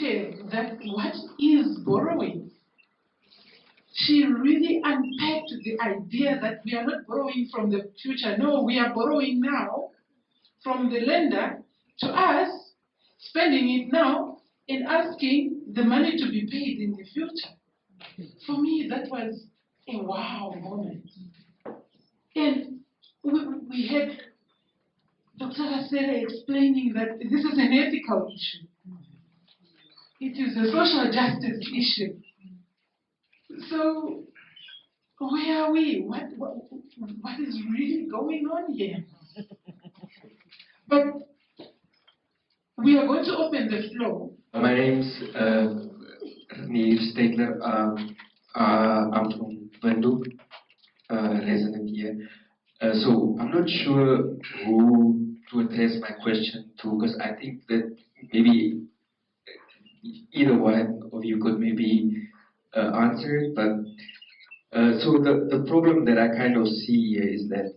detail that what is borrowing. She really unpacked the idea that we are not borrowing from the future. No, we are borrowing now from the lender to us, spending it now, and asking the money to be paid in the future. For me, that was a wow moment. And we had Dr. Hasere explaining that this is an ethical issue. It is a social justice issue. So, where are we? What is really going on here? But we are going to open the floor. My name's Neil Stegler. I'm from Windhoek, resident here. So I'm not sure who to address my question to, because I think that maybe either one of you could maybe answer it. But so the problem that I kind of see here is that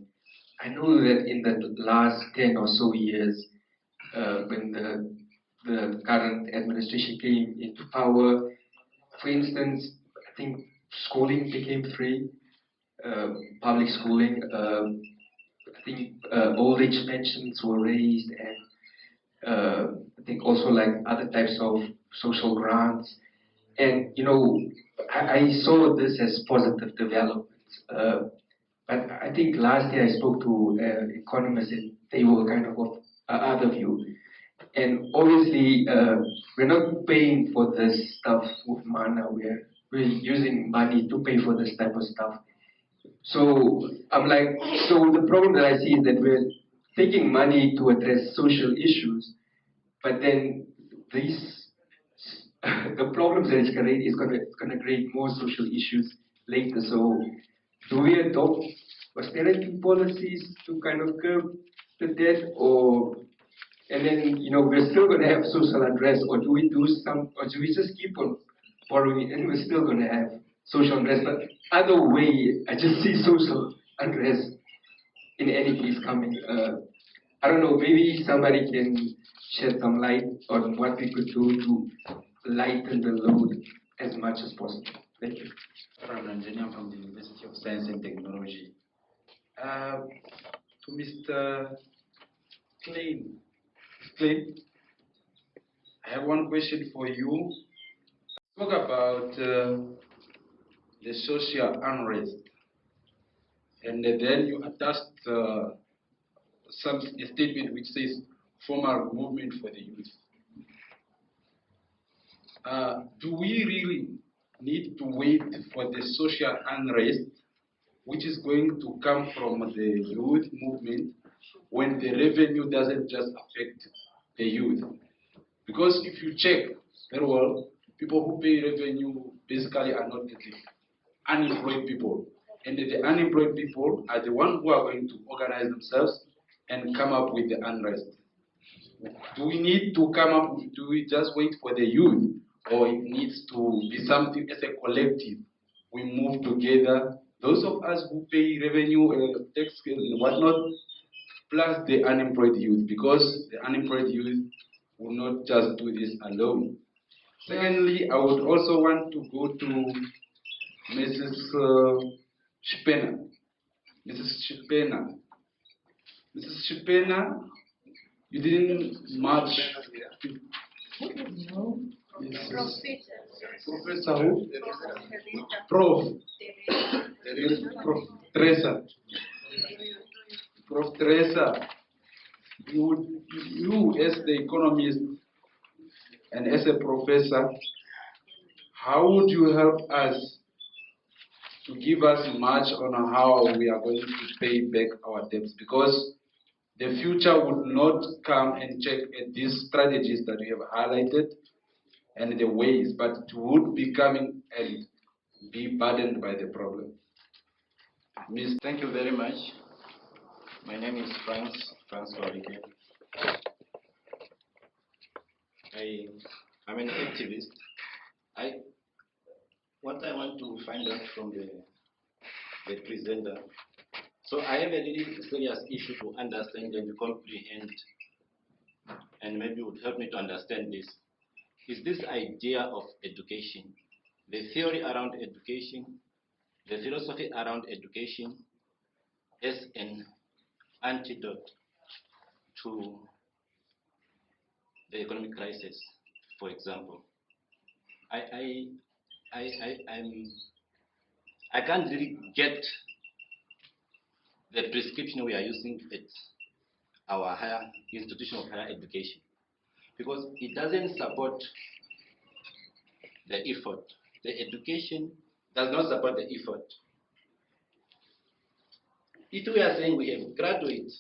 I know that in the last 10 or so years, when the current administration came into power, for instance, I think schooling became free, public schooling. I think old age pensions were raised, and I think also like other types of social grants. And you know, I saw this as positive developments. But I think last year I spoke to economists, and they were kind of other view. And obviously, we're not paying for this stuff with mana. We're using money to pay for this type of stuff. So I'm like, so the problem that I see is that we're taking money to address social issues, but then these the problems that it's creating is gonna create more social issues later. So do we adopt austerity policies to kind of curb the debt, or and then we're still gonna have social unrest, or do we do some, or do we just keep on borrowing and we're still gonna have social unrest? But either way, I just see social unrest in any case coming. I don't know, maybe somebody can shed some light on what we could do to lighten the load as much as possible. Thank you. I'm an engineer from the University of Science and Technology. To Mr. Klein, I have one question for you. Talk about the social unrest, and then you attached a statement which says formal movement for the youth. Do we really need to wait for the social unrest, which is going to come from the youth movement, when the revenue doesn't just affect the youth? Because if you check very well, people who pay revenue basically are not the unemployed people. And the unemployed people are the ones who are going to organize themselves and come up with the unrest. Do we need to come up, do we just wait for the youth, or it needs to be something as a collective? We move together, those of us who pay revenue, tax and whatnot, plus the unemployed youth, because the unemployed youth will not just do this alone. Secondly, I would also want to go to Mrs. Shipena. Mrs. Shipena, you didn't march. No. Professor who? Prof. Teresa. Prof. Teresa, you as the economist and as a professor, how would you help us to give us much on how we are going to pay back our debts? Because the future would not come and check at these strategies that we have highlighted and the ways, but it would be coming and be burdened by the problem. Miss, thank you very much. My name is Franz Rodriguez. I'm an activist. What I want to find out from the presenter. So I have a really serious issue to understand and to comprehend, and maybe it would help me to understand this. is this idea of education, the theory around education, the philosophy around education as an antidote to the economic crisis, for example. I, I, I can't really get the prescription we are using at our higher institution of higher education because it doesn't support the effort. The education does not support the effort. If we are saying we have graduates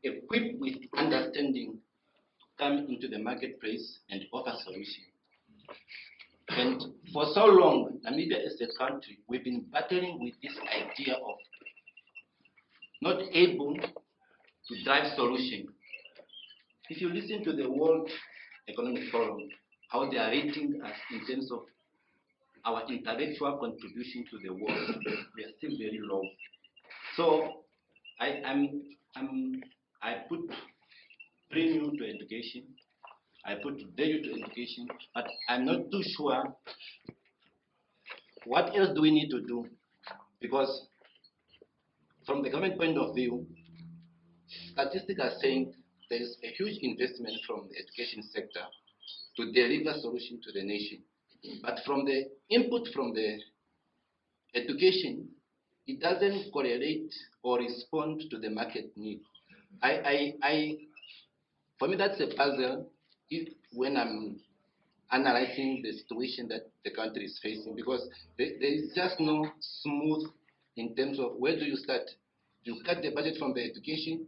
equipped with understanding to come into the marketplace and offer solutions. And for so long, Namibia as a country, we've been battling with this idea of not able to drive solution. If you listen to the World Economic Forum, how they are rating us in terms of our intellectual contribution to the world, we are still very low. So I put premium to education, I put value to education, but I'm not too sure what else do we need to do, because from the government point of view, statistics are saying there is a huge investment from the education sector to deliver solution to the nation. But from the input from the education, it doesn't correlate or respond to the market need. For me, that's a puzzle when I'm analyzing the situation that the country is facing, because there is just no smooth in terms of where do you start. You cut the budget from the education,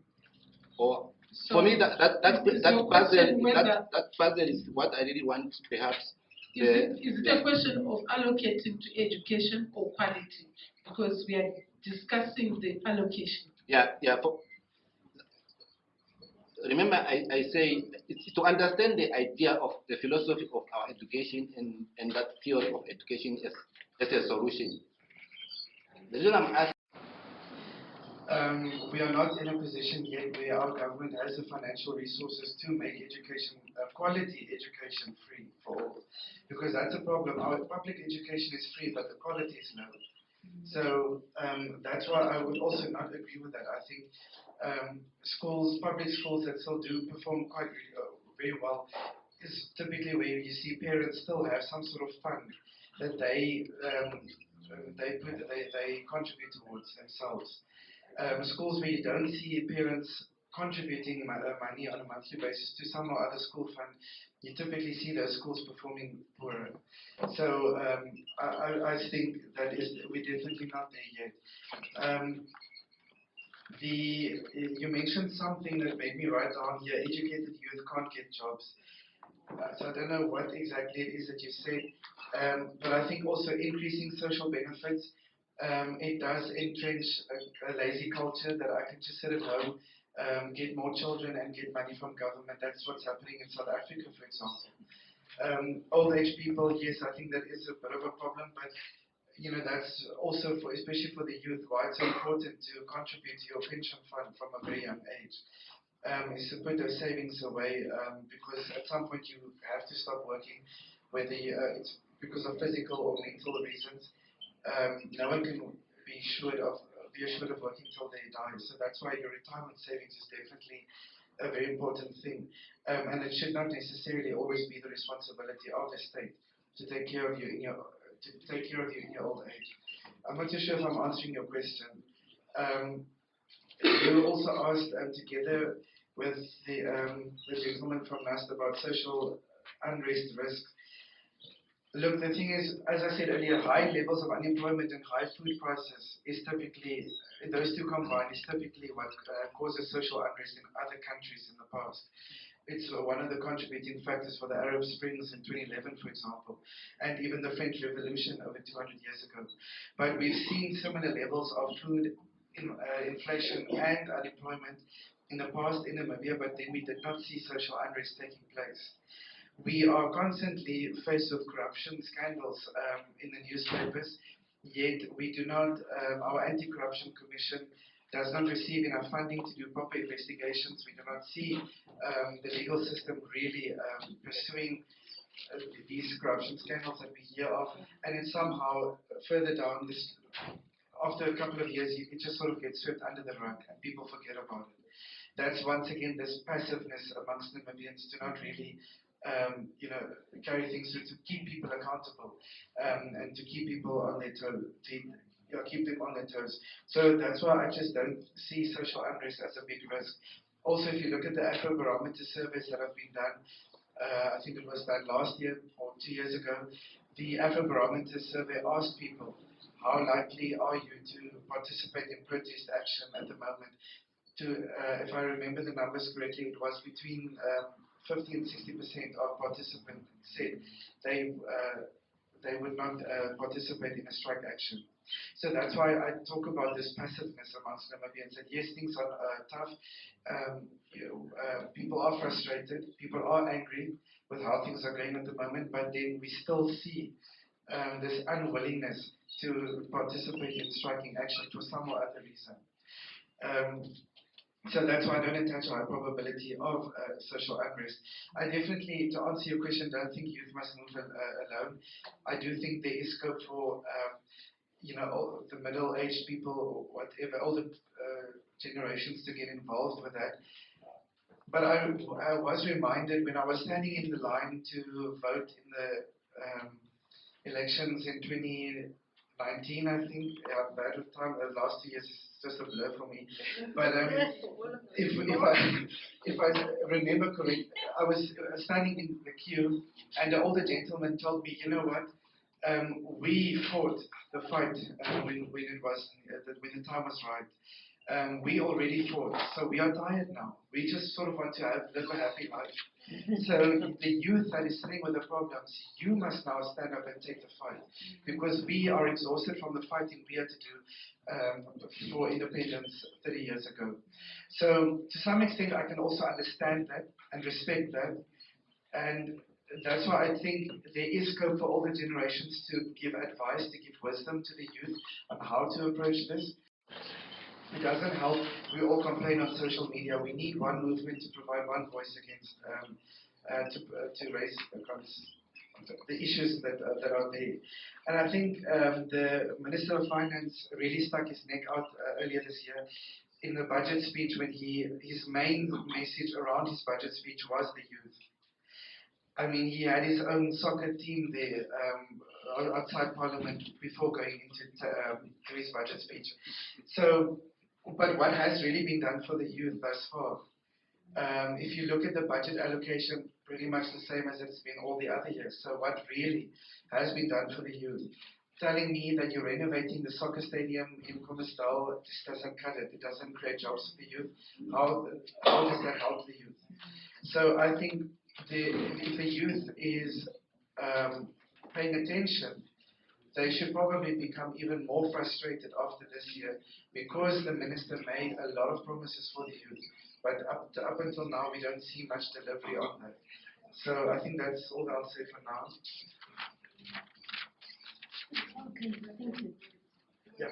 or So for me that puzzle is what I really want. Perhaps is it a question of allocating to education or quality? Because we are discussing the allocation. Yeah. Remember, I say it's to understand the idea of the philosophy of our education and that theory of education as a solution. The reason I'm asking. We are not in a position yet where our government has the financial resources to make education, quality education, free for all. Because that's a problem. Our public education is free, but the quality is low. So that's why I would also not agree with that. I think public schools that still do perform quite very well is typically where you see parents still have some sort of fund that they contribute towards themselves. Schools where you don't see parents contributing money on a monthly basis to some or other school fund, you typically see those schools performing poorer. So I think we're definitely not there yet. You mentioned something that made me write down here: educated youth can't get jobs. So I don't know what exactly it is that you said, but I think also increasing social benefits, it does entrench a lazy culture that I can just sit at home, get more children and get money from government. That's what's happening in South Africa, for example. Old age people, yes, I think that is a bit of a problem, but that's also especially for the youth, why it's so important to contribute to your pension fund from a very young age. Is to put those savings away, because at some point you have to stop working, whether it's because of physical or mental reasons. No one can be assured of working till they die. So that's why your retirement savings is definitely a very important thing, and it should not necessarily always be the responsibility of the state to take care of you in your old age. I'm not too sure if I'm answering your question. You also asked, together with the gentleman from NAST, about social unrest risks. Look, the thing is, as I said earlier, high levels of unemployment and high food prices is typically, those two combined, is typically what causes social unrest in other countries in the past. It's one of the contributing factors for the Arab Springs in 2011, for example, and even the French Revolution over 200 years ago. But we've seen similar levels of food inflation and unemployment in the past in Namibia, but then we did not see social unrest taking place. We are constantly faced with corruption scandals in the newspapers, yet we do not, our anti-corruption commission does not receive enough funding to do proper investigations. We do not see the legal system really pursuing these corruption scandals that we hear of, and then somehow further down this, after a couple of years, it just sort of gets swept under the rug and people forget about it. That's once again this passiveness amongst Namibians to not really, carry things through, to keep people accountable, and to keep people on their toes, keep them on their toes. So that's why I just don't see social unrest as a big risk. Also, if you look at the Afrobarometer surveys that have been done, I think it was done last year or 2 years ago, the Afrobarometer survey asked people, how likely are you to participate in protest action at the moment? If I remember the numbers correctly, it was between 50 and 60% of participants said they would not participate in a strike action. So that's why I talk about this passiveness amongst Namibians. That yes, things are tough. People are frustrated. People are angry with how things are going at the moment. But then we still see this unwillingness to participate in striking action for some or other reason. So that's why I don't attach a high probability of social unrest. I definitely, to answer your question, don't think youth must move alone. I do think there is scope for all the middle-aged people or whatever, older generations to get involved with that. But I was reminded when I was standing in the line to vote in the elections in 2019, I think. That time, the last 2 years is just a blur for me. But if I remember correctly, I was standing in the queue, and the older gentleman told me, you know what? We fought the fight when the time was right. We already fought, so we are tired now. We just sort of want to live a happy life. So the youth that is sitting with the problems, you must now stand up and take the fight, because we are exhausted from the fighting we had to do for independence 30 years ago. So to some extent, I can also understand that and respect that, and that's why I think there is scope for older generations to give advice, to give wisdom to the youth on how to approach this. It doesn't help. We all complain on social media. We need one movement to provide one voice against, to raise the issues that are there. And I think the Minister of Finance really stuck his neck out earlier this year in the budget speech, when his main message around his budget speech was the youth. I mean, he had his own soccer team there outside Parliament before going into his budget speech. So, but what has really been done for the youth thus far? If you look at the budget allocation, pretty much the same as it's been all the other years. So what really has been done for the youth? Telling me that you're renovating the soccer stadium in Kommersdal just doesn't cut it. It doesn't create jobs for the youth. How does that help the youth? So I think if the youth is paying attention, they should probably become even more frustrated after this year, because the minister made a lot of promises for the youth, but up until now we don't see much delivery on that. So I think that's all I'll say for now. Okay, thank you. Yeah.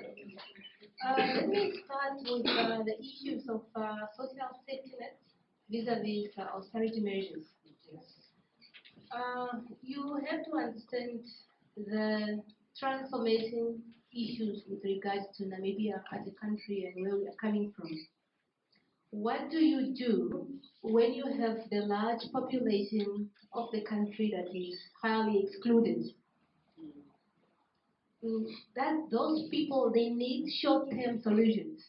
Let me start with the issues of social safety net vis-a-vis austerity measures. You have to understand the transformation issues with regards to Namibia as a country and where we are coming from. What do you do when you have the large population of the country that is highly excluded? That those people, they need short-term solutions.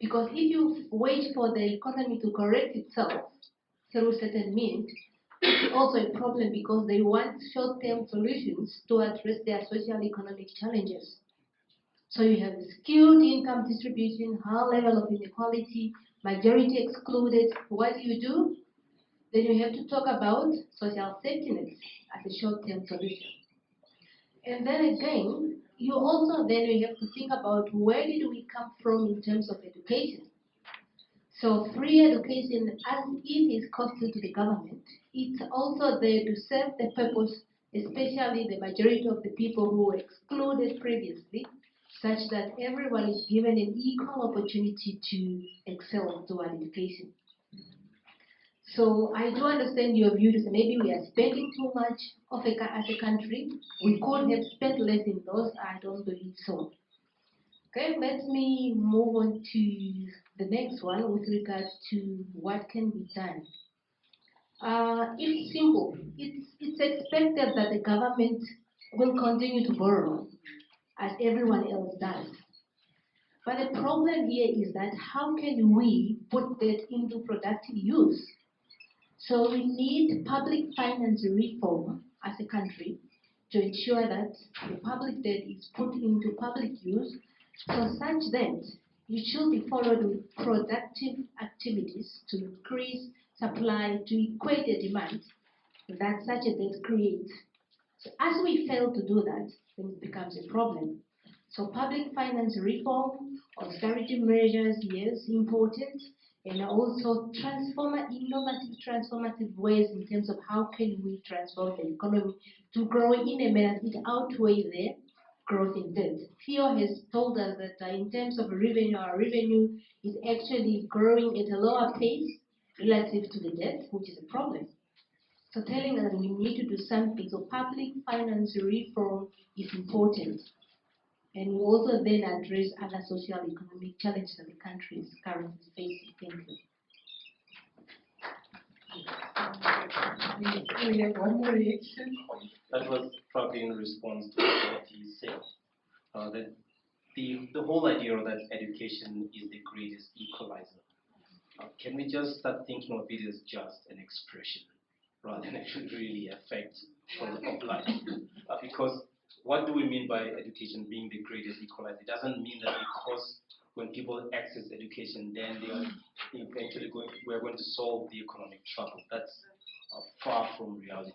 Because if you wait for the economy to correct itself through certain means, it's also a problem, because they want short-term solutions to address their social-economic challenges. So you have skewed income distribution, high level of inequality, majority excluded. What do? Then you have to talk about social safety nets as a short-term solution. And then again, you have to think about where did we come from in terms of education. So free education, as it is costly to the government, it's also there to serve the purpose, especially the majority of the people who were excluded previously, such that everyone is given an equal opportunity to excel toward education. So I do understand your view to say maybe we are spending too much as a country. We could have spent less in those. I don't believe so. Okay, let me move on to the next one with regards to what can be done. It's simple. It's expected that the government will continue to borrow as everyone else does. But the problem here is that how can we put that into productive use? So we need public finance reform as a country to ensure that the public debt is put into public use, so such that it should be followed with productive activities to increase supply, to equate the demand that such a debt creates. So as we fail to do that, then it becomes a problem. So public finance reform, austerity measures, yes, important, and also innovative transformative ways in terms of how can we transform the economy to grow in a manner that outweighs the growth in debt. Theo has told us that in terms of revenue, our revenue is actually growing at a lower pace relative to the debt, which is a problem. So telling us that we need to do something. So public finance reform is important. And we also then address other socio-economic challenges that the country is currently facing. Thank you. We have one more reaction. That was probably in response to what he said. That the whole idea that education is the greatest equalizer. Can we just start thinking of it as just an expression rather than actually really affect quality of life? Because what do we mean by education being the greatest equalizer? It doesn't mean that because when people access education, then they are eventually we're going to solve the economic trouble. That's far from reality.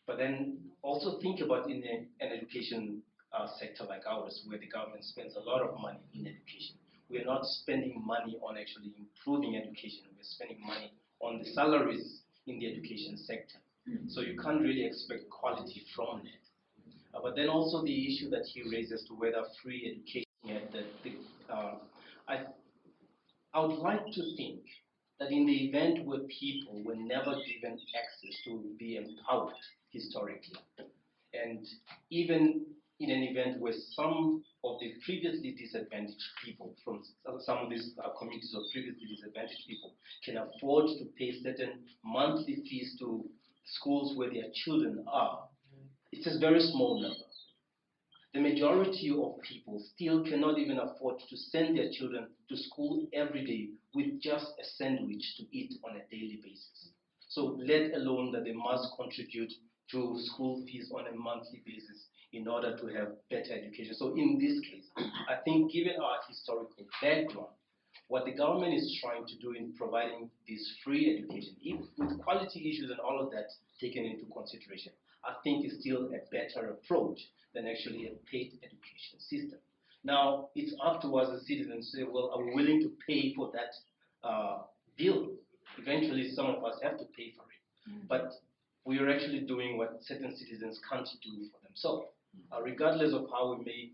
But then also think about in an education sector like ours, where the government spends a lot of money in education. We're not spending money on actually improving education. We're spending money on the salaries in the education sector. So you can't really expect quality from it. But then also the issue that he raises to whether free education, I would like to think that in the event where people were never given access to be empowered historically, and even in an event where some of the previously disadvantaged people from some of these communities of previously disadvantaged people can afford to pay certain monthly fees to schools where their children are, it's a very small number. The majority of people still cannot even afford to send their children to school every day with just a sandwich to eat on a daily basis. So let alone that they must contribute to school fees on a monthly basis in order to have better education. So in this case, I think given our historical background, what the government is trying to do in providing this free education, with quality issues and all of that taken into consideration, I think is still a better approach than actually a paid education system. Now, it's up to us as citizens to say, well, are we willing to pay for that bill? Eventually, some of us have to pay for it. But we are actually doing what certain citizens can't do for themselves. Regardless of how we may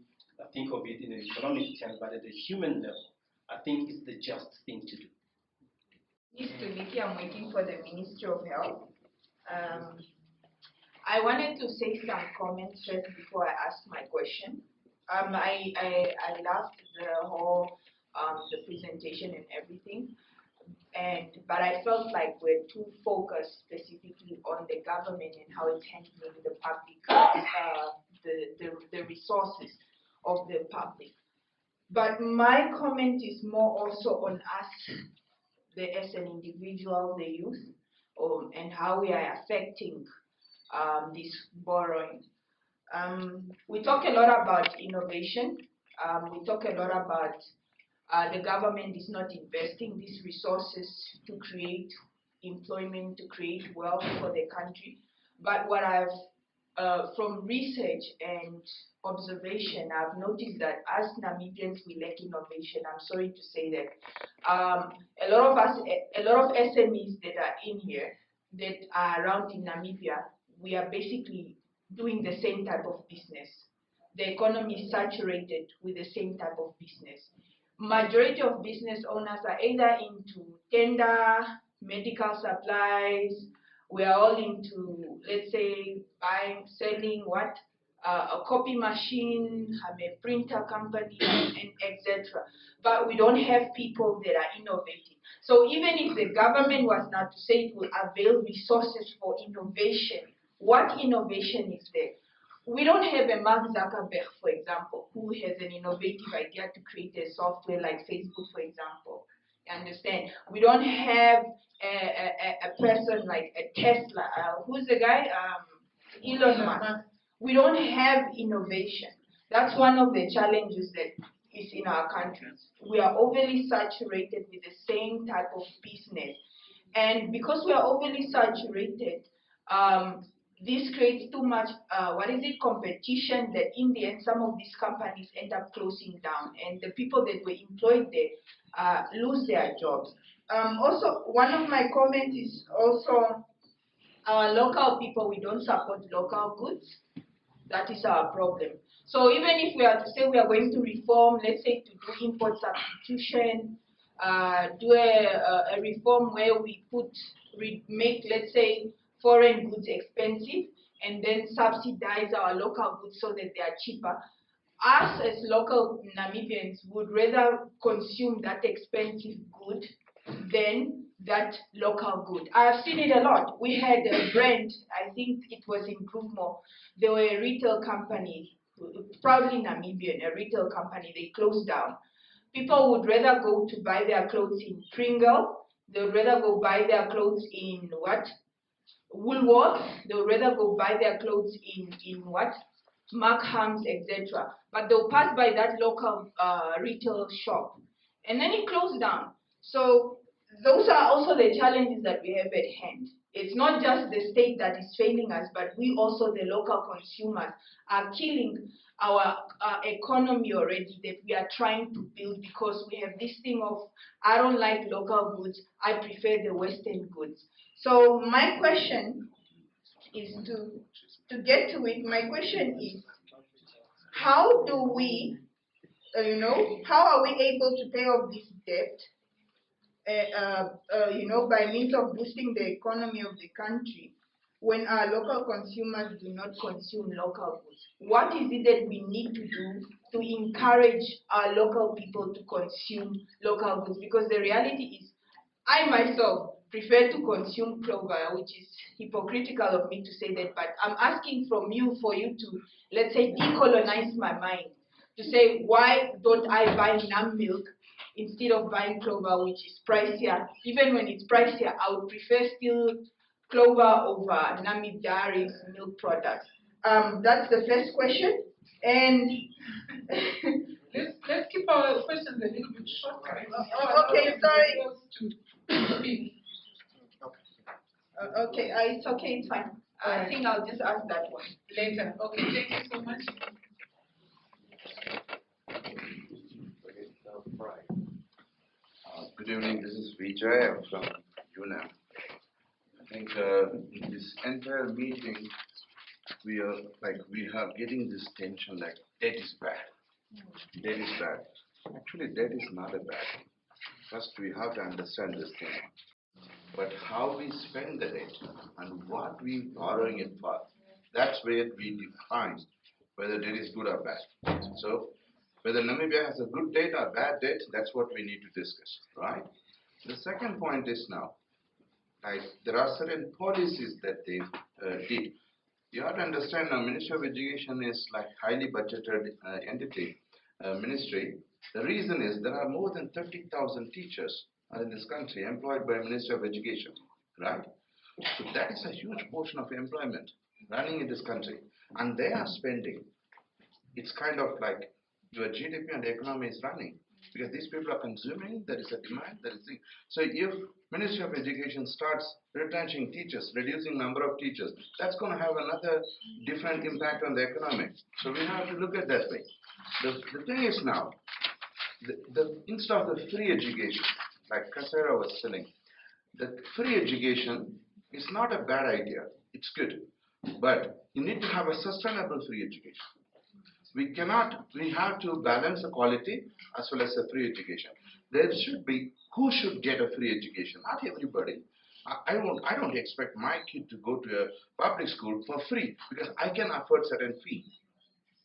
think of it in an economic terms, but at a human level, I think it's the just thing to do. Mr. Vicky, I'm waiting for the Ministry of Health. I wanted to say some comments first before I ask my question. I loved the whole the presentation and everything, but I felt like we're too focused specifically on the government and how it's handling the public, the resources of the public. But my comment is more also on us, as an individual, the youth, and how we are affecting this borrowing. We talk a lot about innovation. We talk a lot about the government is not investing these resources to create employment, to create wealth for the country. But what I've, from research and observation, I've noticed that as Namibians, we lack innovation. I'm sorry to say that. A lot of SMEs that are in here, that are around in Namibia, we are basically doing the same type of business. the economy is saturated with the same type of business. Majority of business owners are either into tender, medical supplies, we are all into, let's say, buying, selling what? A copy machine, a printer company, and etc. But we don't have people that are innovating. So even if the government was not to say it will avail resources for innovation, what innovation is there? We don't have a Mark Zuckerberg, for example, who has an innovative idea to create a software like Facebook, for example. You understand? We don't have a person like a Tesla. Who's the guy? Elon Musk. We don't have innovation. That's one of the challenges that is in our countries. We are overly saturated with the same type of business. And because we are overly saturated, this creates too much, competition, that in the end some of these companies end up closing down and the people that were employed there lose their jobs. Also, one of my comments is also local people, we don't support local goods. That is our problem. So even if we are to say we are going to reform, let's say to do import substitution, do a reform where we make, let's say, foreign goods expensive and then subsidize our local goods so that they are cheaper. Us as local Namibians would rather consume that expensive good than that local good. I've seen it a lot. We had a brand, I think it was in Gruvmo. They were a retail company, proudly Namibian, a retail company. They closed down. People would rather go to buy their clothes in Pringle. They would rather go buy their clothes in what? Woolworths. They would rather go buy their clothes in what? Markham's, etc. But they'll pass by that local retail shop. And then it closed down. So those are also the challenges that we have at hand. It's not just the state that is failing us, but we also, the local consumers, are killing our economy already that we are trying to build, because we have this thing of, I don't like local goods, I prefer the Western goods. So my question is to get to it, my question is, how do we, how are we able to pay off this debt by means of boosting the economy of the country when our local consumers do not consume local goods? What is it that we need to do to encourage our local people to consume local goods? Because the reality is, I myself prefer to consume clover, which is hypocritical of me to say that, but I'm asking from you for you to, let's say, decolonize my mind, to say, why don't I buy Nam milk instead of buying clover, which is pricier? Even when it's pricier, I would prefer still clover over Namib Dairy's milk products. That's the first question. And let's keep our questions a little bit shorter. Okay, sorry. Okay, it's okay, it's fine. I think I'll just ask that one Later. Okay, thank you so much. Good evening, this is Vijay. I'm from UNAM. I think in this entire meeting, we are getting this tension like debt is bad. Debt is bad. Actually, debt is not a bad thing. First, we have to understand this thing. But how we spend the debt and what we borrowing it for, that's where we define whether debt is good or bad. So, whether Namibia has a good debt or bad debt, that's what we need to discuss, right? The second point is now, like, there are certain policies that they did. You have to understand now, Ministry of Education is like highly budgeted entity, ministry. The reason is there are more than 30,000 teachers in this country employed by Ministry of Education, right? So that is a huge portion of employment running in this country, and they are spending. It's kind of like your GDP and the economy is running, because these people are consuming, there is a demand, there is thing. So if Ministry of Education starts retrenching teachers, reducing number of teachers, that's going to have another different impact on the economy. So we have to look at that way. The thing is now, instead of the free education, like Kasera was telling, the free education is not a bad idea, it's good. But you need to have a sustainable free education. We have to balance the quality as well as the free education. There should be, who should get a free education? Not everybody. I don't expect my kid to go to a public school for free because I can afford certain fee,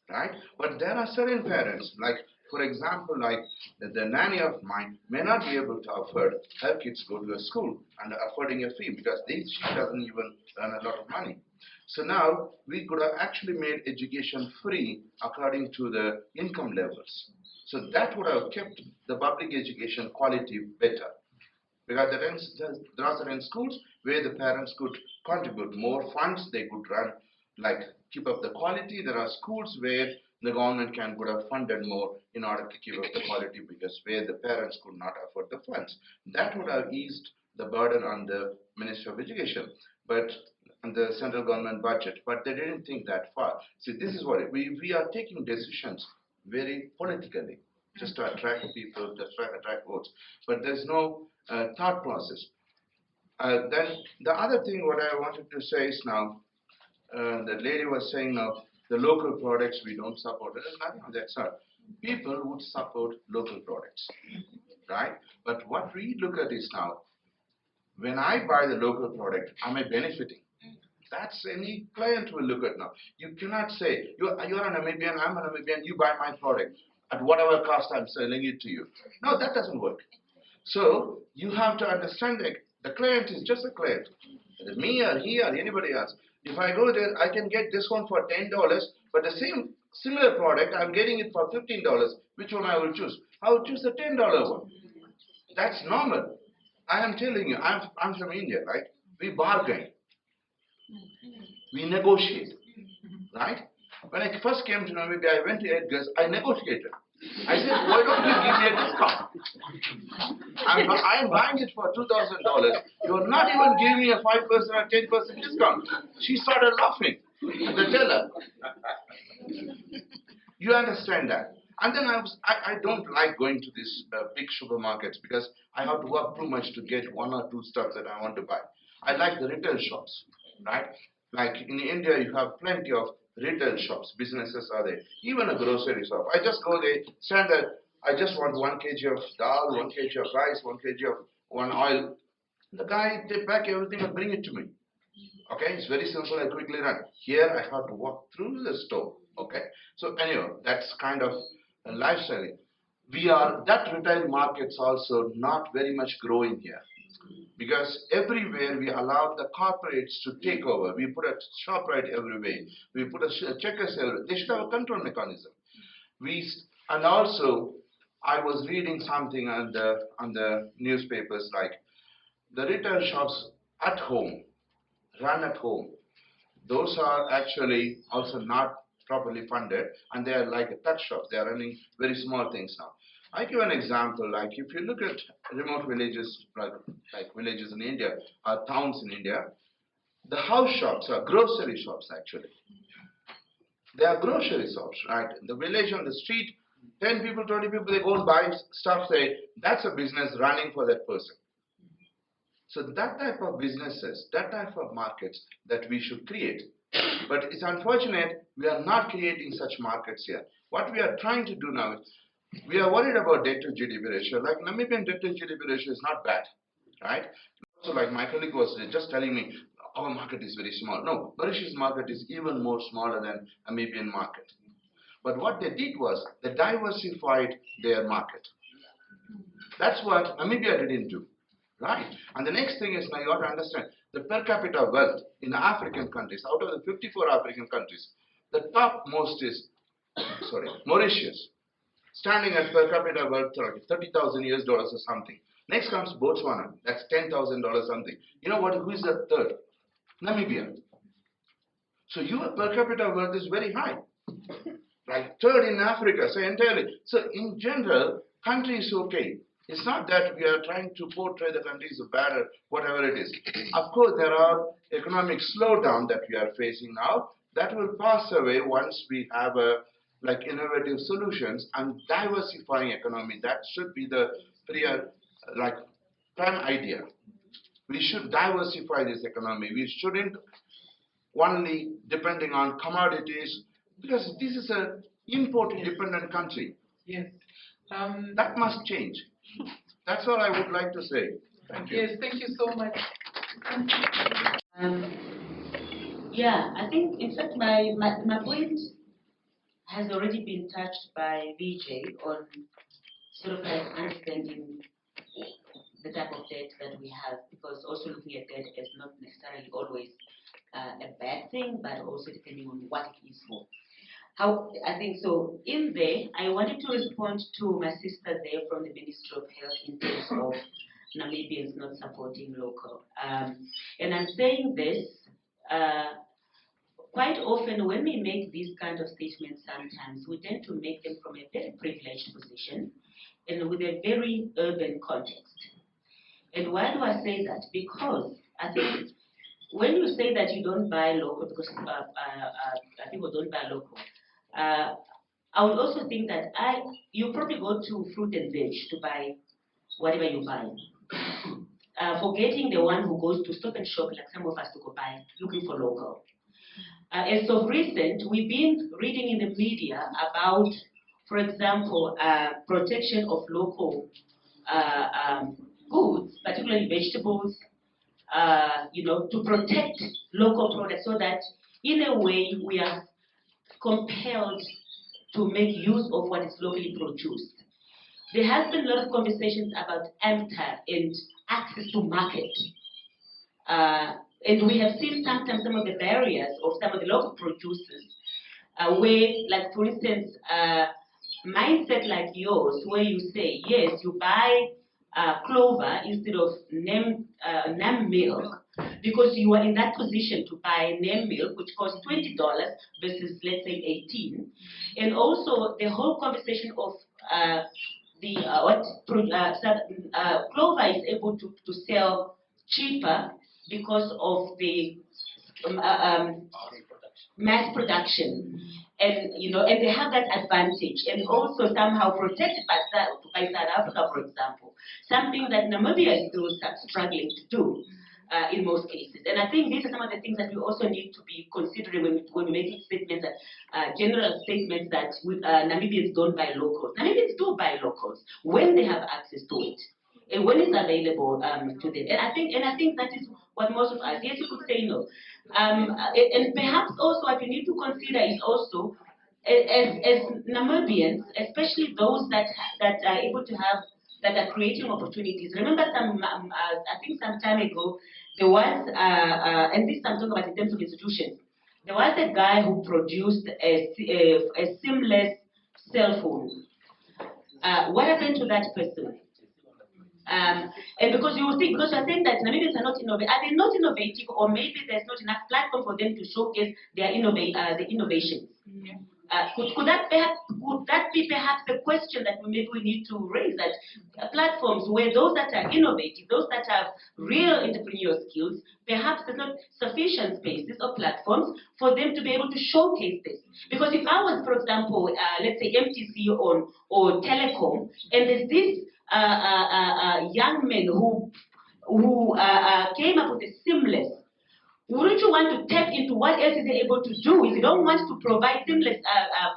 right? But there are certain parents, like for example, like the nanny of mine may not be able to afford her kids go to a school and affording a fee because she doesn't even earn a lot of money. So now we could have actually made education free according to the income levels. So that would have kept the public education quality better. Because there are certain schools where the parents could contribute more funds, they could run, like keep up the quality. There are schools where the government could have funded more in order to keep up the quality because where the parents could not afford the funds. That would have eased the burden on the Ministry of Education, but on the central government budget. But they didn't think that far. See, this is what we are taking decisions very politically, just to attract people, just to attract votes. But there's no thought process. Then the other thing what I wanted to say is now, the lady was saying now, the local products we don't support. There's nothing of that sort. People would support local products, right? But what we look at is now, when I buy the local product, am I benefiting? That's any client will look at now. You cannot say, you're a Namibian, I'm a Namibian, you buy my product at whatever cost I'm selling it to you. No, that doesn't work. So you have to understand that the client is just a client. Me or he or anybody else. If I go there, I can get this one for $10, but the same similar product, I'm getting it for $15. Which one I will choose? I will choose the $10 one. That's normal. I am telling you, I'm from India, right? We bargain. We negotiate, right? When I first came to Namibia, I went to Edgar's, I negotiated. I said, why don't you give me a discount? I am buying it for $2,000. You are not even giving me a 5% or 10% discount. She started laughing at the teller. You understand that? And then I don't like going to these big supermarkets because I have to work too much to get one or two stuff that I want to buy. I like the retail shops, right? Like in India, you have plenty of retail shops, businesses are there, even a grocery shop. I just go there, stand there, I just want 1 kg of dal, 1 kg of rice, 1 kg of one oil. The guy, they pack everything and bring it to me. Okay, it's very simple, I quickly run. Here I have to walk through the store. Okay, so anyway, that's kind of a lifestyle. That retail market's also not very much growing here. Because everywhere we allow the corporates to take over. We put a ShopRite everywhere. We put a Checkers everywhere. They should have a control mechanism. And also, I was reading something on the newspapers like the retail shops at home, run at home. Those are actually also not properly funded, and they are like a tuck shop. They are running very small things now. I give an example, like if you look at remote villages, like villages in India, or towns in India, the house shops are grocery shops actually. They are grocery shops, right? The village on the street, 10 people, 20 people, they go and buy stuff, say, that's a business running for that person. So that type of businesses, that type of markets that we should create. But it's unfortunate we are not creating such markets here. What we are trying to do now is, we are worried about debt to GDP ratio. Like Namibian debt to GDP ratio is not bad, right? So like my colleague was just telling me, our market is very small. No, Mauritius market is even more smaller than Namibian market. But what they did was, they diversified their market. That's what Namibia didn't do, right? And the next thing is, now you have to understand, the per capita wealth in African countries, out of the 54 African countries, the topmost is, Mauritius. Standing at per capita wealth, $30,000 or something. Next comes Botswana, that's $10,000 something. You know what? Who is the third? Namibia. So your per capita wealth is very high. Like third in Africa, so entirely. So in general, country is okay. It's not that we are trying to portray the country as bad or whatever it is. Of course, there are economic slowdown that we are facing now. That will pass away once we have like innovative solutions and diversifying economy. That should be the prime idea. We should diversify this economy. We shouldn't only depending on commodities, because this is a import-dependent country. Yes. That must change. That's all I would like to say. Thank you. Yes, thank you so much. Yeah, I think, in fact, my point has already been touched by VJ on sort of like understanding the type of debt that we have, because also looking at debt as not necessarily always a bad thing, but also depending on what it is for. How I think so. In there, I wanted to respond to my sister there from the Ministry of Health in terms of Namibians not supporting local. And I'm saying this. Quite often when we make these kind of statements, sometimes we tend to make them from a very privileged position and with a very urban context. And why do I say that? Because I think when you say that you don't buy local because people don't buy local, I would also think that you probably go to fruit and veg to buy whatever you buy. Forgetting the one who goes to Stop and Shop like some of us to go buy, looking for local. As of recent, we've been reading in the media about, for example, protection of local goods, particularly vegetables, to protect local products so that in a way we are compelled to make use of what is locally produced. There has been a lot of conversations about AMTA and access to market. And we have seen sometimes some of the barriers of some of the local producers, where, like for instance, mindset like yours, where you say, yes, you buy clover instead of NAM milk, because you are in that position to buy NAM milk, which costs $20 versus, let's say, 18. And also the whole conversation of clover is able to sell cheaper because of the mass production, and and they have that advantage, and also somehow protected by South Africa, for example, something that Namibia is still struggling to do in most cases. And I think these are some of the things that we also need to be considering when we make statements, that general statements that Namibians don't buy locals. Namibians do buy locals when they have access to it, and when it's available to them. And I think that is what most of us, yes, you could say no. And perhaps also what we need to consider is also, as Namibians, especially those that are able to have, that are creating opportunities. Remember I think some time ago, there was, and this I'm talking about in terms of institutions, there was a guy who produced a seamless cell phone. What happened to that person? And because you will think, because you're saying that Namibians are not innovative, are they not innovative, or maybe there's not enough platform for them to showcase their the innovations? Could that be perhaps a question that we need to raise, that platforms where those that are innovative, those that have real entrepreneurial skills, perhaps there's not sufficient spaces or platforms for them to be able to showcase this? Because if I was, for example, let's say MTC or Telecom, and there's this young men who came up with a seamless, wouldn't you want to tap into what else is they able to do? If you don't want to provide seamless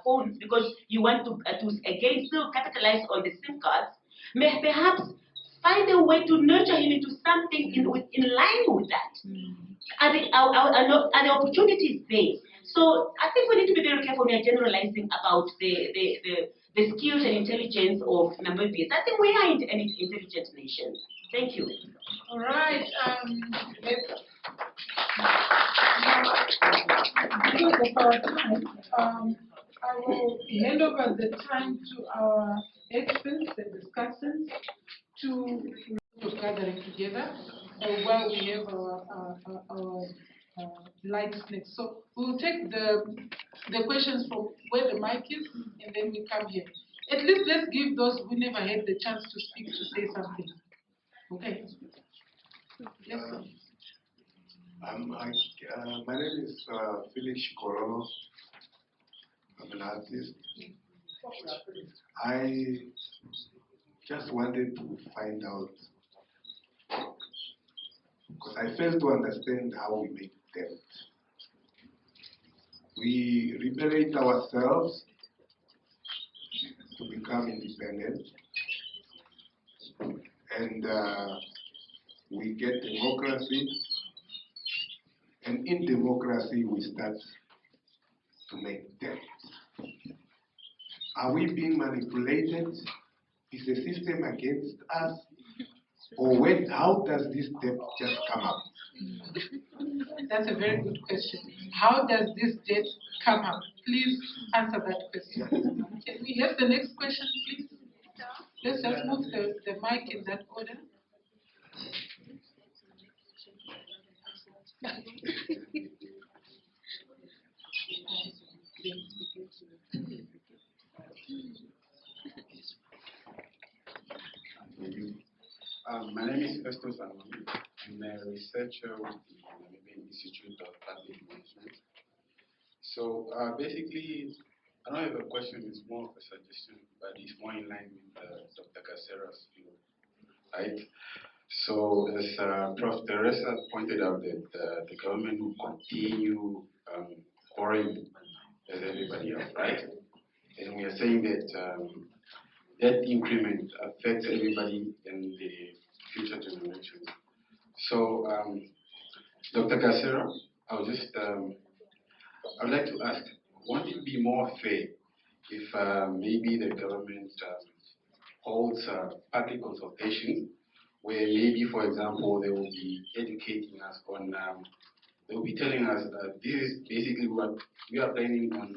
phones because you want to again still capitalize on the SIM cards, perhaps find a way to nurture him into something in line with that. Are the opportunities there? So I think we need to be very careful when we are generalizing about the skills and intelligence of Namibians. I think we are an intelligent nation. Thank you. All right. Because of our time, I will hand over the time to our experts and discussants to gathering together while we have our light next. So we'll take the questions from where the mic is, and then we come here. At least let's give those who never had the chance to speak to say something. Okay. Yes, sir. My name is Felix Shikorono. I'm an artist. I just wanted to find out, because I failed to understand how we make debt. We liberate ourselves to become independent, and we get democracy, and in democracy we start to make debt. Are we being manipulated? Is the system against us? Or how does this debt just come up? That's a very good question. How does this debt come up? Please answer that question. Can we have the next question, please? Let's just move the mic in that order. Thank you. My name is Festus Anwani. I'm a researcher with the Namibian Institute of Public Management. So basically, I don't have a question, it's more of a suggestion, but it's more in line with Dr. Casera's view, right? So as Prof. Teresa pointed out that the government will continue borrowing as everybody else, right? And we are saying that that increment affects everybody in the future generations. So, Dr. Casera, I would like to ask, won't it be more fair if maybe the government holds public consultation where maybe, for example, they will be educating us on, they will be telling us this is basically what we are planning on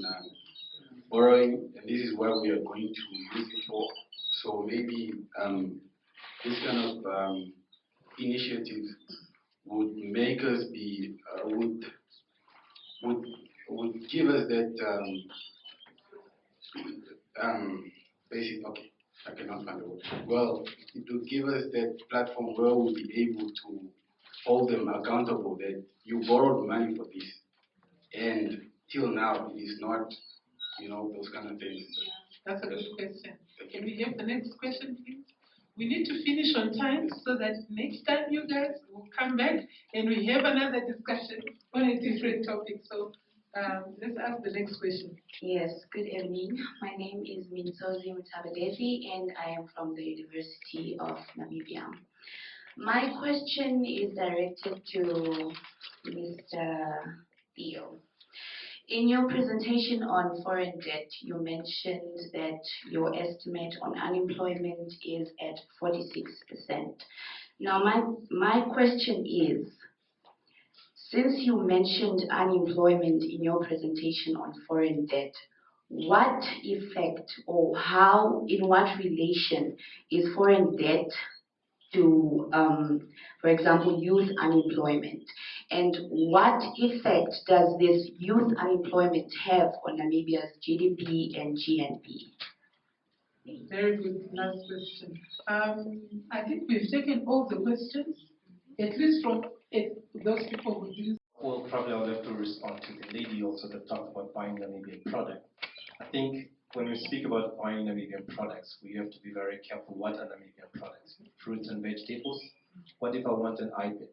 borrowing, and this is what we are going to use it for. So maybe this kind of initiatives would make us be would give us that basic. Okay, I cannot find the word. Well, it would give us that platform where we'll be able to hold them accountable that you borrowed money for this, and till now it is not, those kind of things. That's a good question. Can we have the next question, please? We need to finish on time so that next time you guys will come back and we have another discussion on a different topic. So let's ask the next question. Yes, good evening. My name is Minzozi Mutabadezi and I am from the University of Namibia. My question is directed to Mr. Theo. In your presentation on foreign debt, you mentioned that your estimate on unemployment is at 46%. Now, my question is, since you mentioned unemployment in your presentation on foreign debt, what effect or how, in what relation is foreign debt to, for example, youth unemployment? And what effect does this youth unemployment have on Namibia's GDP and GNP? Very good, last question. I think we've taken all the questions, at least from those people who didn't. Well, probably I'll have to respond to the lady also that talked about buying Namibian product. I think when we speak about buying Namibian products, we have to be very careful what are Namibian products. Fruits and vegetables. What if I want an iPad?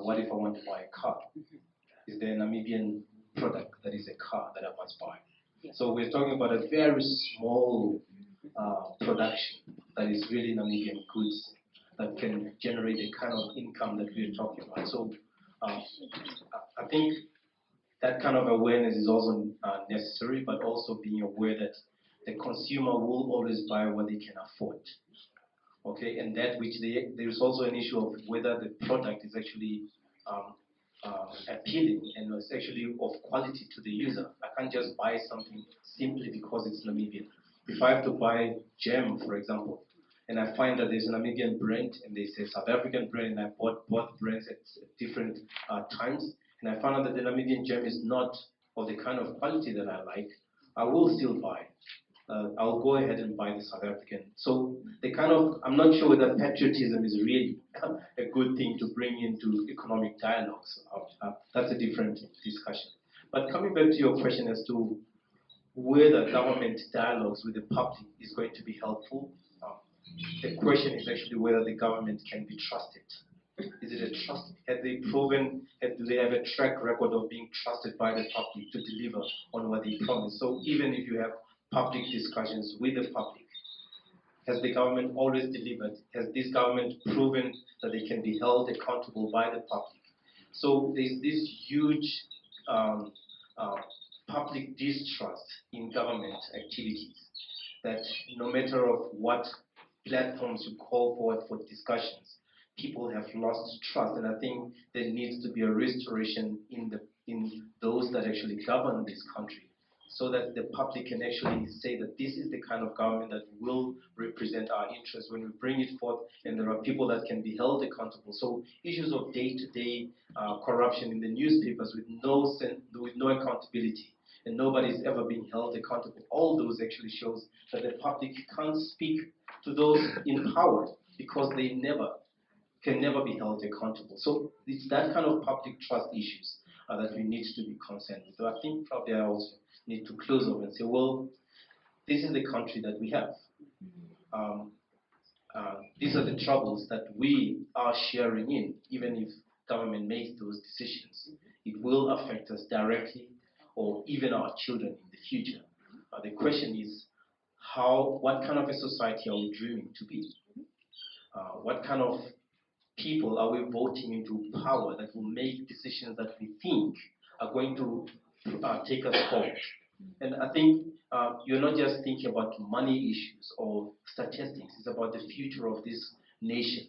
What if I want to buy a car? Is there a Namibian product that is a car that I must buy? Yeah. So we're talking about a very small production that is really Namibian goods that can generate the kind of income that we're talking about. So I think that kind of awareness is also necessary, but also being aware that the consumer will always buy what they can afford. Okay, and that which there's also an issue of whether the product is actually appealing and it's actually of quality to the user. I can't just buy something simply because it's Namibian. If I have to buy jam, for example, and I find that there's a Namibian brand and there's a South African brand, and I bought both brands at different times, and I found out that the Namibian jam is not of the kind of quality that I like, I will still buy. I'll go ahead and buy the South African. So the kind of, I'm not sure whether patriotism is really a good thing to bring into economic dialogues. That's a different discussion. But coming back to your question as to whether government dialogues with the public is going to be helpful, the question is actually whether the government can be trusted. Is it a trust? Have they proven, do they have a track record of being trusted by the public to deliver on what they promise? So even if you have public discussions with the public? Has the government always delivered? Has this government proven that they can be held accountable by the public? So there's this huge public distrust in government activities that no matter of what platforms you call for discussions, people have lost trust. And I think there needs to be a restoration in those that actually govern this country, so that the public can actually say that this is the kind of government that will represent our interests when we bring it forth, and there are people that can be held accountable. So issues of day-to-day corruption in the newspapers with no accountability, and nobody's ever been held accountable. All those actually shows that the public can't speak to those in power because they can never be held accountable. So it's that kind of public trust issues that we need to be concerned with. So I think probably I also need to close off and say, well, this is the country that we have. These are the troubles that we are sharing in, even if government makes those decisions. It will affect us directly, or even our children in the future. The question is, what kind of a society are we dreaming to be? What kind of people are we voting into power that will make decisions that we think are going to take us forward? And I think you're not just thinking about money issues or statistics, it's about the future of this nation.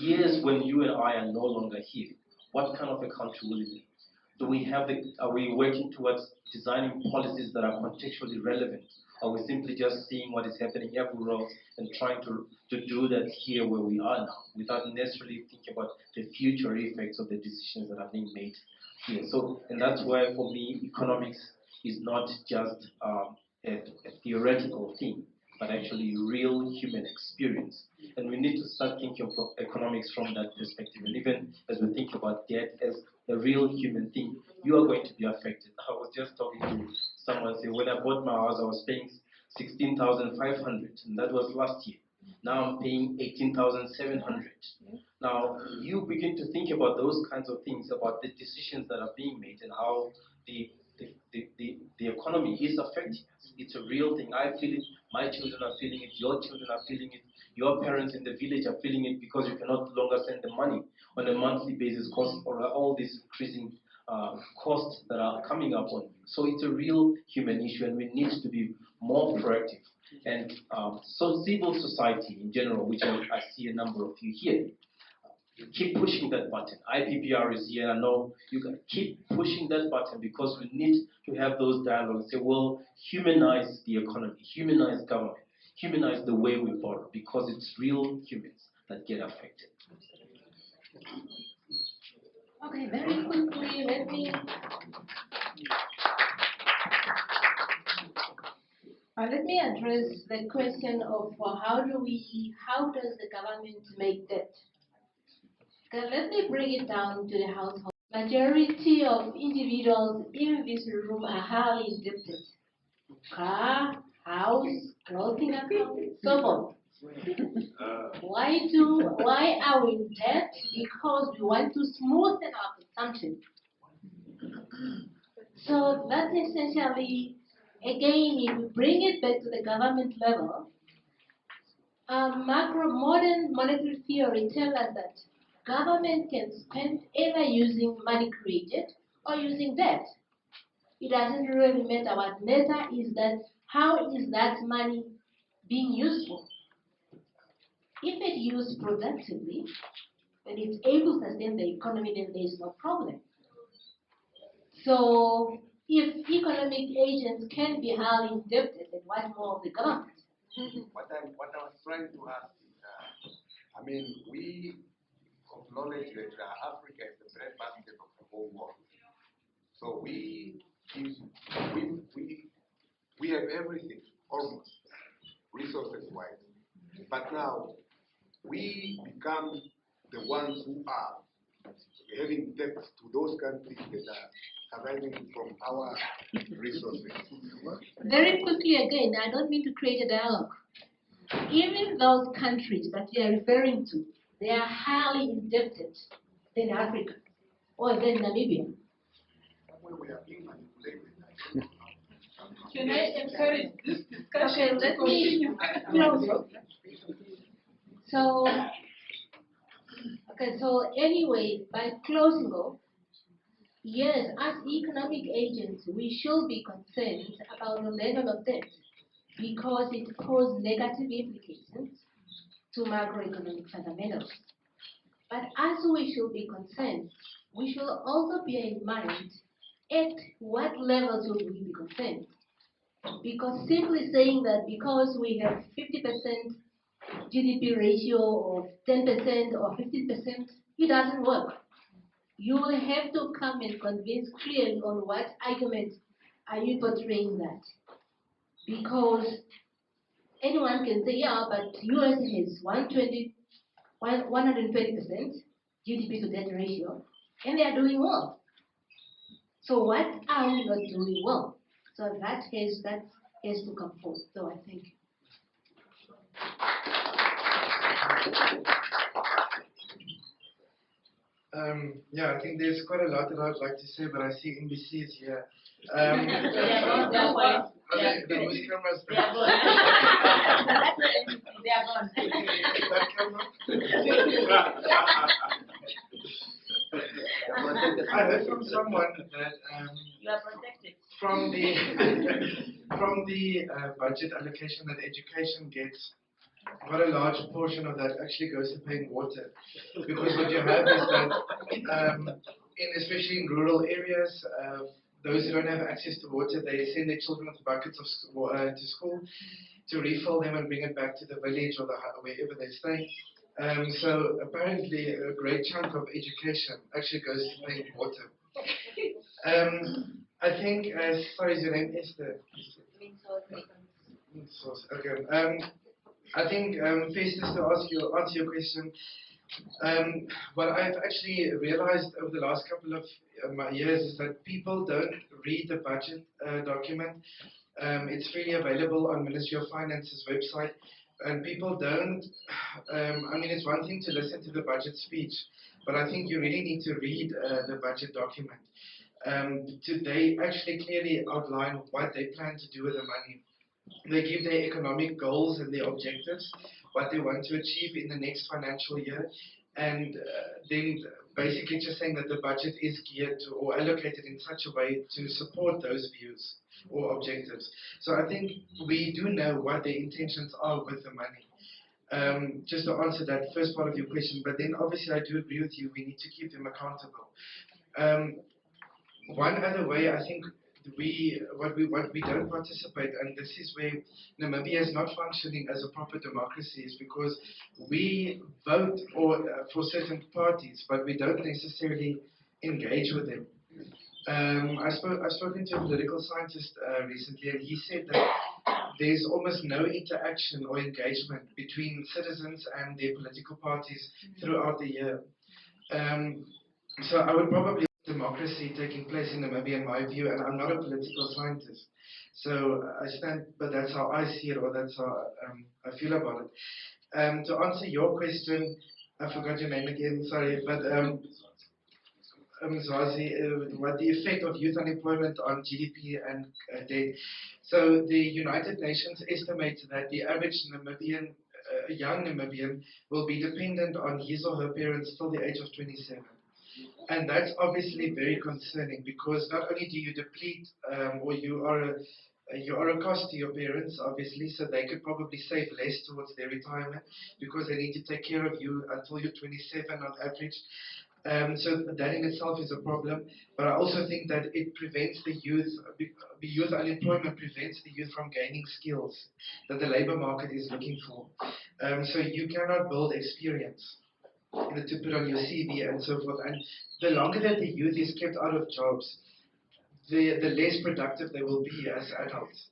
Years when you and I are no longer here, what kind of a country will it be? Are we working towards designing policies that are contextually relevant? Are we simply just seeing what is happening everywhere else and trying to do that here where we are now, without necessarily thinking about the future effects of the decisions that are being made here? So, and that's why for me, economics is not just a theoretical thing, but actually real human experience. And we need to start thinking of economics from that perspective. And even as we think about debt as a real human thing, you are going to be affected. I was just talking to someone saying, when I bought my house, I was paying 16,500, and that was last year. Now I'm paying 18,700. Now you begin to think about those kinds of things, about the decisions that are being made and how the economy is affecting us. It's a real thing. I feel it. My children are feeling it. Your children are feeling it. Your parents in the village are feeling it because you cannot longer send the money on a monthly basis because of all these increasing costs that are coming up on you. So it's a real human issue, and we need to be more proactive. And so civil society in general, which I see a number of you here, you keep pushing that button. IPPR is here. I know you can keep pushing that button because we need to have those dialogues. Say, well, humanize the economy, humanize government, humanize the way we borrow, because it's real humans that get affected. Okay, very quickly, let me address the question of how does the government make debt? Let me bring it down to the household. Majority of individuals in this room are highly indebted. Car, house, clothing account, so on. Why are we in debt? Because we want to smoothen our consumption. So that's essentially, again, if we bring it back to the government level, modern monetary theory tells us that government can spend either using money created or using debt. It doesn't really matter. What matters is that how is that money being used for? If it's used productively, then it's able to sustain the economy, then there is no problem. So if economic agents can be highly indebted, then what more of the government? What I was trying to ask is, we acknowledge that Africa is the breadbasket of the whole world. So we have everything, almost, resources-wise. But now, we become the ones who are having debt to those countries that are surviving from our resources. Very quickly again, I don't mean to create a dialogue. Even those countries that we are referring to, they are highly indebted than Africa or than Namibia. We are being manipulated. Can I encourage this discussion Okay, to let me continue? close. So, okay, so anyway, by closing off, yes, as economic agents, we should be concerned about the level of debt because it causes negative implications to macroeconomic fundamentals. But as we should be concerned, we should also bear in mind at what level should we be concerned. Because simply saying that because we have 50% GDP ratio or 10% or 15%, it doesn't work. You will have to come and convince clearly on what argument are you portraying that. Because anyone can say, yeah, but US has 120% GDP to debt ratio, and they are doing well. So what are we not doing well? So that has to come forth. So I thank you. Yeah, I think there's quite a lot that I'd like to say, but I see NBC is here. They are gone. The whose cameras They are gone. They are gone. That camera? I heard from someone that You are protected. from the budget allocation that education gets, quite a large portion of that actually goes to paying water. Because what you have is that, especially in rural areas, those who don't have access to water, they send their children with buckets of to school to refill them and bring it back to the village or wherever they stay. So apparently a great chunk of education actually goes to paying water. I think, sorry, is your name Esther? Okay. I think, Festus, to answer your question, what I've actually realized over the last couple of years is that people don't read the budget document. It's freely available on Ministry of Finance's website, and people don't. I mean, it's one thing to listen to the budget speech, but I think you really need to read the budget document. They actually clearly outline what they plan to do with the money. They give their economic goals and their objectives, what they want to achieve in the next financial year, and then basically just saying that the budget is geared to or allocated in such a way to support those views or objectives. So I think we do know what their intentions are with the money. Just to answer that first part of your question, but then obviously I do agree with you, we need to keep them accountable. One other way I think what we don't participate, and this is where Namibia is not functioning as a proper democracy, is because we vote for certain parties, but we don't necessarily engage with them. I've spoken to a political scientist recently, and he said that there's almost no interaction or engagement between citizens and their political parties throughout the year. So I would probably democracy taking place in Namibia, in my view, and I'm not a political scientist, so but that's how I see it, or that's how I feel about it. To answer your question, I forgot your name again, sorry, but Zwazi, what the effect of youth unemployment on GDP and debt. So the United Nations estimates that the average Namibian, young Namibian, will be dependent on his or her parents till the age of 27. And that's obviously very concerning, because not only do you deplete, or you are a cost to your parents, obviously, so they could probably save less towards their retirement because they need to take care of you until you're 27 on average. So that in itself is a problem. But I also think that it prevents the youth unemployment prevents the youth from gaining skills that the labor market is looking for. So you cannot build experience to put on your CV and so forth. And the longer that the youth is kept out of jobs, the less productive they will be as adults.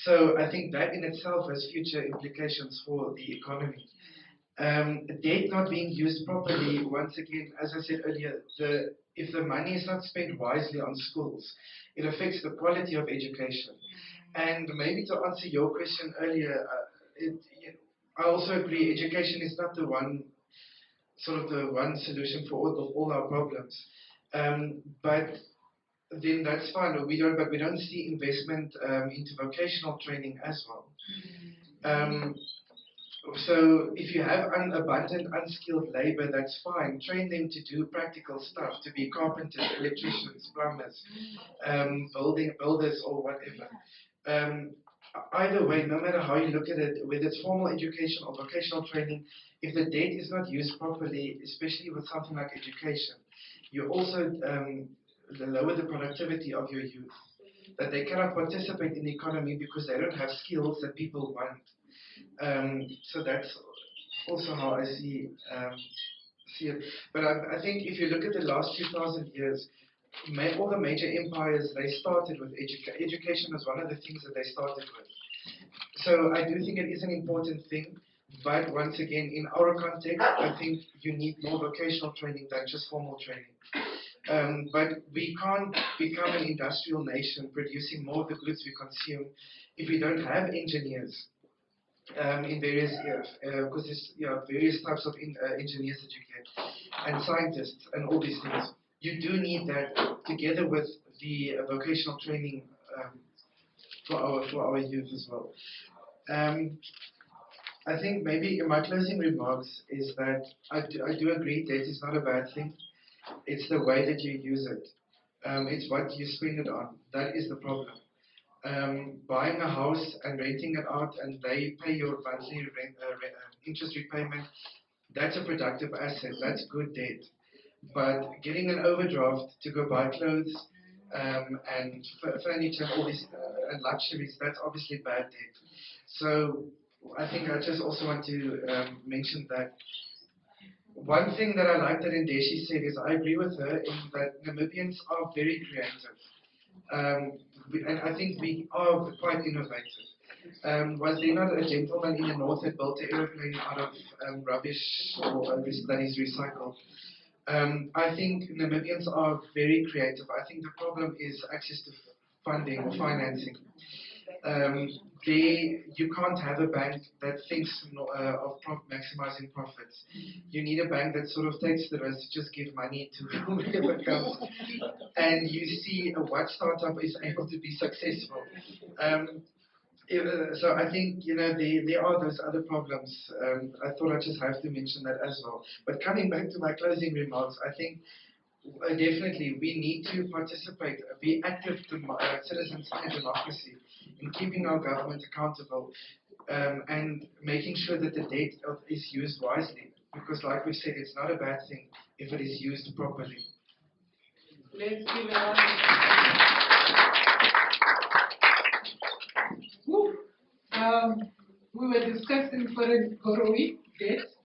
So I think that in itself has future implications for the economy. Debt not being used properly, once again, as I said earlier, if the money is not spent wisely on schools, it affects the quality of education. And maybe to answer your question earlier, I also agree education is not the one solution for all our problems. But then that's fine. But we don't see investment into vocational training as well. So if you have abundant unskilled labor, that's fine. Train them to do practical stuff, to be carpenters, electricians, plumbers, builders, or whatever. Either way, no matter how you look at it, whether it's formal education or vocational training, if the debt is not used properly, especially with something like education, you also lower the productivity of your youth. That they cannot participate in the economy because they don't have skills that people want. So that's also how I see it. But I think if you look at the last 2,000 years, all the major empires, they started with education was one of the things that they started with. So I do think it is an important thing, but once again, in our context, I think you need more vocational training than just formal training. But we can't become an industrial nation producing more of the goods we consume if we don't have engineers in various because there's various types of engineers that you get, and scientists and all these things. You do need that together with the vocational training for our youth as well. I think maybe in my closing remarks is that I do agree debt is not a bad thing. It's the way that you use it. It's what you spend it on. That is the problem. Buying a house and renting it out and they pay your monthly interest repayment, that's a productive asset. That's good debt. But getting an overdraft to go buy clothes and furniture, all these and luxuries, that's obviously bad debt. So I think I just also want to mention that one thing that I like that Ndeshi said is I agree with her in that Namibians are very creative. And I think we are quite innovative. Was there not a gentleman in the north that built an aeroplane out of rubbish or that is recycled? I think Namibians are very creative. I think the problem is access to funding or financing. You can't have a bank that thinks of maximizing profits. You need a bank that sort of takes the risk to just give money to whoever comes, and you see what startup is able to be successful. So I think there are those other problems. I thought I just have to mention that as well. But coming back to my closing remarks, I think definitely we need to participate, be active citizens in a democracy, in keeping our government accountable, and making sure that the debt is used wisely. Because, like we said, it's not a bad thing if it is used properly. Let's give it up. We were discussing foreign borrowing debt.